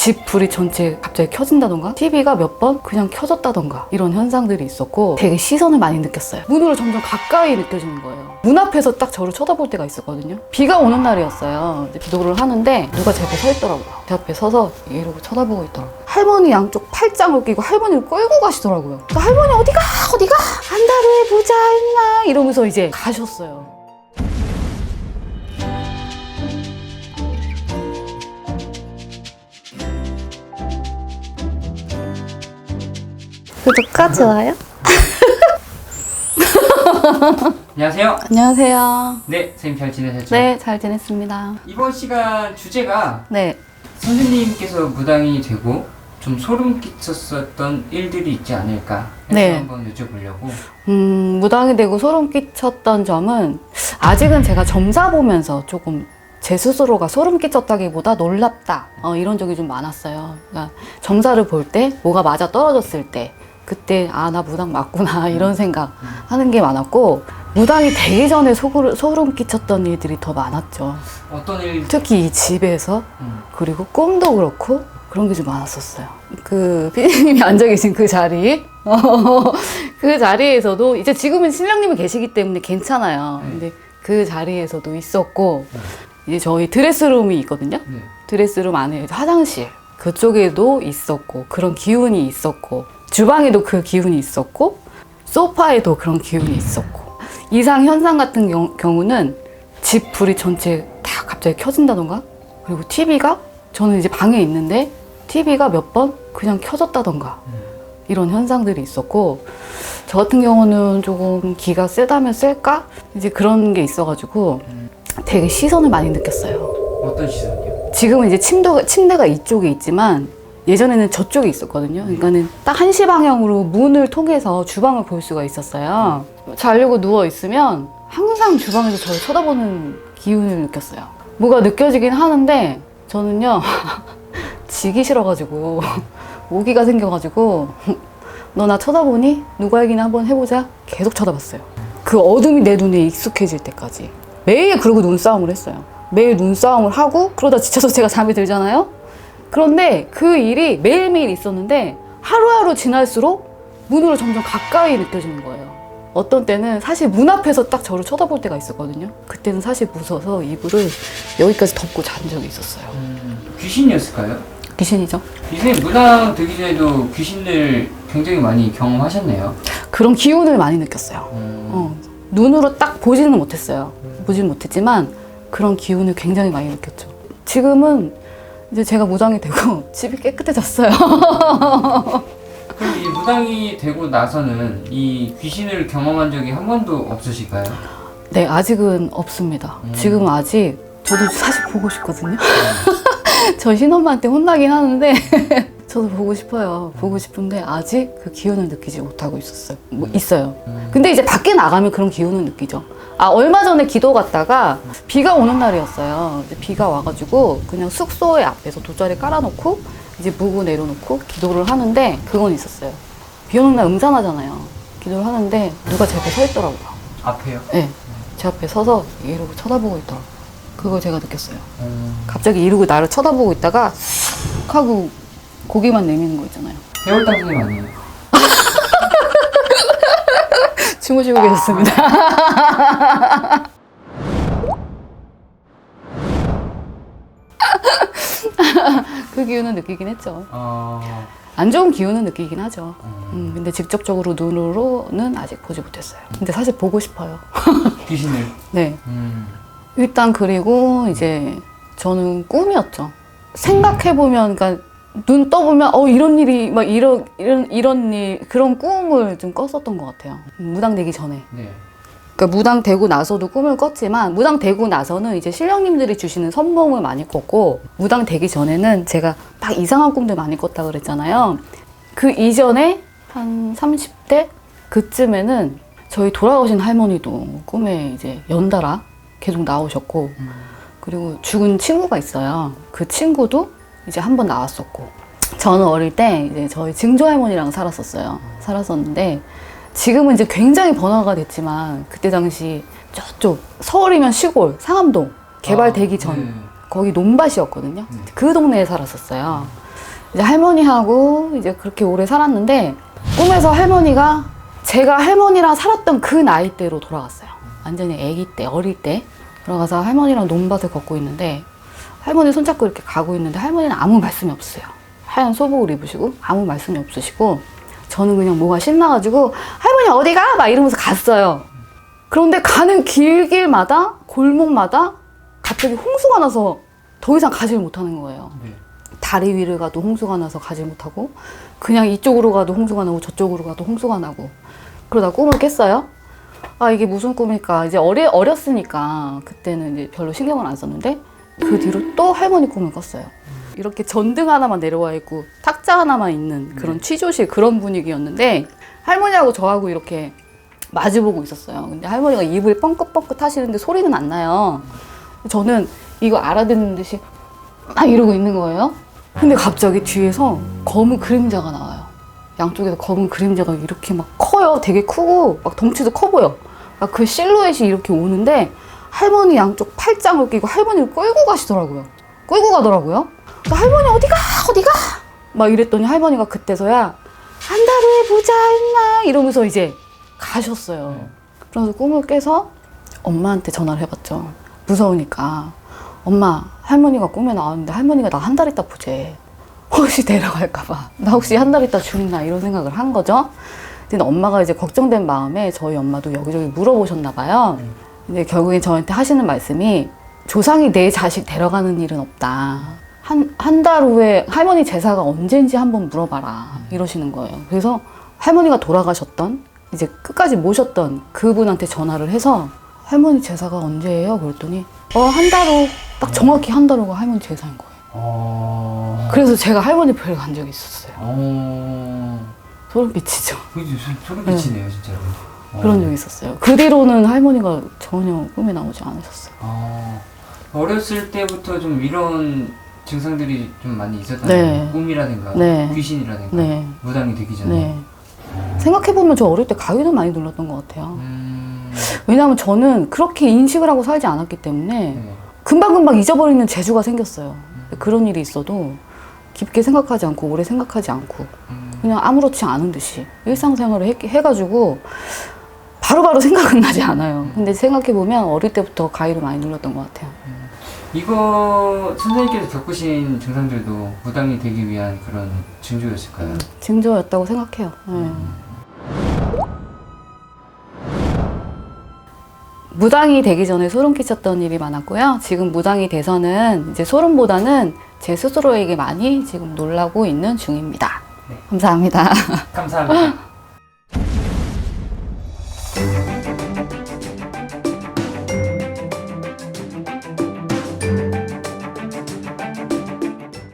집 불이 전체 갑자기 켜진다던가 TV가 몇 번 그냥 켜졌다던가 이런 현상들이 있었고 되게 시선을 많이 느꼈어요. 문으로 점점 가까이 느껴지는 거예요. 문 앞에서 딱 저를 쳐다볼 때가 있었거든요. 비가 오는 날이었어요. 이제 기도를 하는데 누가 제 앞에 서 있더라고요. 제 앞에 서서 이러고 쳐다보고 있더라고요. 할머니 양쪽 팔짱을 끼고 할머니를 끌고 가시더라고요. 그러니까 할머니 어디가 안다루에 보자 임마 이러면서 이제 가셨어요. 구독과 좋아요. 안녕하세요. 안녕하세요. 네, 선생님 잘 지내셨죠? 네, 잘 지냈습니다. 이번 시간 주제가 네. 선생님께서 무당이 되고 좀 소름 끼쳤었던 일들이 있지 않을까 해서 네. 한번 여쭤보려고. 무당이 되고 소름 끼쳤던 점은 아직은 제가 점사 보면서 조금 제 스스로가 소름 끼쳤다기보다 놀랍다 이런 적이 좀 많았어요. 그러니까 점사를 볼 때 뭐가 맞아 떨어졌을 때 그때 아 나 무당 맞구나 이런 생각 하는 게 많았고 무당이 되기 전에 소름 끼쳤던 일들이 더 많았죠. 어떤 일? 특히 이 집에서 그리고 꿈도 그렇고 그런 게 좀 많았었어요. 그 피디님이 앉아 계신 그 자리 그 자리에서도 이제 지금은 신령님이 계시기 때문에 괜찮아요. 근데 그 자리에서도 있었고 이제 저희 드레스룸이 있거든요. 네. 드레스룸 안에 화장실 그쪽에도 있었고 그런 기운이 있었고 주방에도 그 기운이 있었고 소파에도 그런 기운이 있었고 이상 현상 같은 경우는 집 불이 전체 다 갑자기 켜진다던가 그리고 TV가 저는 이제 방에 있는데 TV가 몇 번 그냥 켜졌다던가 이런 현상들이 있었고 저 같은 경우는 조금 기가 세다면 셀까? 이제 그런 게 있어가지고 되게 시선을 많이 느꼈어요. 어떤 시선이요? 지금은 이제 침대가 이쪽에 있지만 예전에는 저쪽에 있었거든요. 그러니까는 딱 1시 방향으로 문을 통해서 주방을 볼 수가 있었어요. 자려고 누워 있으면 항상 주방에서 저를 쳐다보는 기운을 느꼈어요. 뭐가 느껴지긴 하는데 저는요 지기 싫어가지고 오기가 생겨가지고 너 나 쳐다보니? 누가 얘기나 한번 해보자. 계속 쳐다봤어요. 그 어둠이 내 눈에 익숙해질 때까지 매일 그러고 눈싸움을 했어요. 매일 눈싸움을 하고 그러다 지쳐서 제가 잠이 들잖아요. 그런데 그 일이 매일매일 있었는데 하루하루 지날수록 문으로 점점 가까이 느껴지는 거예요. 어떤 때는 사실 문 앞에서 딱 저를 쳐다볼 때가 있었거든요. 그때는 사실 무서워서 이불을 여기까지 덮고 잔 적이 있었어요. 귀신이었을까요? 귀신이죠. 선생님 무당 되기 전에도 귀신을 굉장히 많이 경험하셨네요. 그런 기운을 많이 느꼈어요. 눈으로 딱 보지는 못했어요. 보지는 못했지만 그런 기운을 굉장히 많이 느꼈죠. 지금은 이제 제가 무당이 되고 집이 깨끗해졌어요. 그럼 이 무당이 되고 나서는 이 귀신을 경험한 적이 한 번도 없으실까요? 네, 아직은 없습니다. 지금은 아직 저도 사실 보고 싶거든요. 저 신엄마한테 혼나긴 하는데 저도 보고 싶어요. 보고 싶은데 아직 그 기운을 느끼지 못하고 있었어요. 있어요. 근데 이제 밖에 나가면 그런 기운을 느끼죠. 아, 얼마 전에 기도 갔다가 비가 오는 날이었어요. 이제 비가 와가지고 그냥 숙소에 앞에서 돗자리 깔아놓고 이제 무구 내려놓고 기도를 하는데 그건 있었어요. 비 오는 날 음산하잖아요. 기도를 하는데 누가 제 앞에 서 있더라고요. 앞에요? 네. 제 앞에 서서 이러고 쳐다보고 있더라고요. 그걸 제가 느꼈어요. 갑자기 이러고 나를 쳐다보고 있다가 쑥 하고 고개만 내미는 거 있잖아요. 해월당 선생님 아니에요? 주무시고 계셨습니다. 그 기운은 느끼긴 했죠. 안 좋은 기운은 느끼긴 하죠. 근데 직접적으로 눈으로는 아직 보지 못했어요. 근데 사실 보고 싶어요. 귀신을? 네. 일단 그리고 이제 저는 꿈이었죠. 생각해보면, 그러니까 눈 떠보면 이런 일이 막 이런 일 그런 꿈을 좀 꿨었던 것 같아요. 무당 되기 전에. 네. 그러니까 무당 되고 나서도 꿈을 꿨지만 무당 되고 나서는 이제 신령님들이 주시는 선몽을 많이 꿨고 무당 되기 전에는 제가 막 이상한 꿈들 많이 꿨다 그랬잖아요. 그 이전에 한 30대 그쯤에는 저희 돌아가신 할머니도 꿈에 이제 연달아 계속 나오셨고 그리고 죽은 친구가 있어요. 그 친구도 이제 한 번 나왔었고 저는 어릴 때 이제 저희 증조 할머니랑 살았었는데 지금은 이제 굉장히 번화가 됐지만 그때 당시 저쪽 서울이면 시골 상암동 개발되기 전 거기 논밭이었거든요. 그 동네에 살았었어요. 이제 할머니하고 이제 그렇게 오래 살았는데 꿈에서 할머니가 제가 할머니랑 살았던 그 나이대로 돌아갔어요. 완전히 아기 때, 어릴 때 돌아가서 할머니랑 논밭을 걷고 있는데 할머니 손잡고 이렇게 가고 있는데 할머니는 아무 말씀이 없어요. 하얀 소복을 입으시고 아무 말씀이 없으시고 저는 그냥 뭐가 신나가지고 할머니 어디가? 막 이러면서 갔어요. 그런데 가는 길길마다 골목마다 갑자기 홍수가 나서 더 이상 가지를 못하는 거예요. 네. 다리 위를 가도 홍수가 나서 가지 못하고 그냥 이쪽으로 가도 홍수가 나고 저쪽으로 가도 홍수가 나고 그러다 꿈을 깼어요. 아 이게 무슨 꿈일까. 이제 어렸으니까 그때는 이제 별로 신경을 안 썼는데 그 뒤로 또 할머니 꿈을 꿨어요. 이렇게 전등 하나만 내려와 있고 탁자 하나만 있는 그런 취조실 그런 분위기였는데 할머니하고 저하고 이렇게 마주보고 있었어요. 근데 할머니가 입을 뻥긋뻥긋 하시는데 소리는 안 나요. 저는 이거 알아듣는 듯이 막 이러고 있는 거예요. 근데 갑자기 뒤에서 검은 그림자가 나와요. 양쪽에서 검은 그림자가 이렇게 막 커요. 되게 크고 막 덩치도 커 보여. 막 그 실루엣이 이렇게 오는데 할머니 양쪽 팔짱을 끼고 할머니를 끌고 가시더라고요. 끌고 가더라고요. 할머니 어디가? 막 이랬더니 할머니가 그때서야 한 달 후에 보자 임마 이러면서 이제 가셨어요. 그래서 꿈을 깨서 엄마한테 전화를 해봤죠. 무서우니까 엄마 할머니가 꿈에 나왔는데 할머니가 나 한 달 있다 보재. 혹시 데려갈까봐. 나 혹시 한 달 있다 죽나 이런 생각을 한 거죠. 근데 엄마가 이제 걱정된 마음에 저희 엄마도 여기저기 물어보셨나 봐요. 근데 결국엔 저한테 하시는 말씀이 조상이 내 자식 데려가는 일은 없다. 한 달 후에 할머니 제사가 언제인지 한번 물어봐라. 이러시는 거예요. 그래서 할머니가 돌아가셨던 이제 끝까지 모셨던 그분한테 전화를 해서 할머니 제사가 언제예요? 그랬더니 한 달 후, 딱 정확히 한 달 후가 할머니 제사인 거예요. 그래서 제가 할머니 뵈러 간 적이 있었어요. 소름 끼치죠. 소름 끼치네요, 진짜로. 그런 적이 있었어요. 그 뒤로는 할머니가 전혀 꿈에 나오지 않으셨어요. 어렸을 때부터 좀 이런 증상들이 좀 많이 있었다는 네. 꿈이라든가 네. 귀신이라든가 네. 무당이 되기 전에. 네. 생각해보면 저 어릴 때 가위도 많이 눌렀던 것 같아요. 왜냐하면 저는 그렇게 인식을 하고 살지 않았기 때문에 네. 금방금방 잊어버리는 재주가 생겼어요. 그런 일이 있어도 깊게 생각하지 않고 오래 생각하지 않고 그냥 아무렇지 않은 듯이 일상생활을 해가지고 바로바로 생각은 나지 않아요. 근데 생각해보면 어릴 때부터 가위를 많이 눌렀던 것 같아요. 이거 선생님께서 겪으신 증상들도 무당이 되기 위한 그런 징조였을까요? 징조였다고 생각해요. 네. 무당이 되기 전에 소름 끼쳤던 일이 많았고요. 지금 무당이 돼서는 이제 소름보다는 제 스스로에게 많이 지금 놀라고 있는 중입니다. 네. 감사합니다. 감사합니다.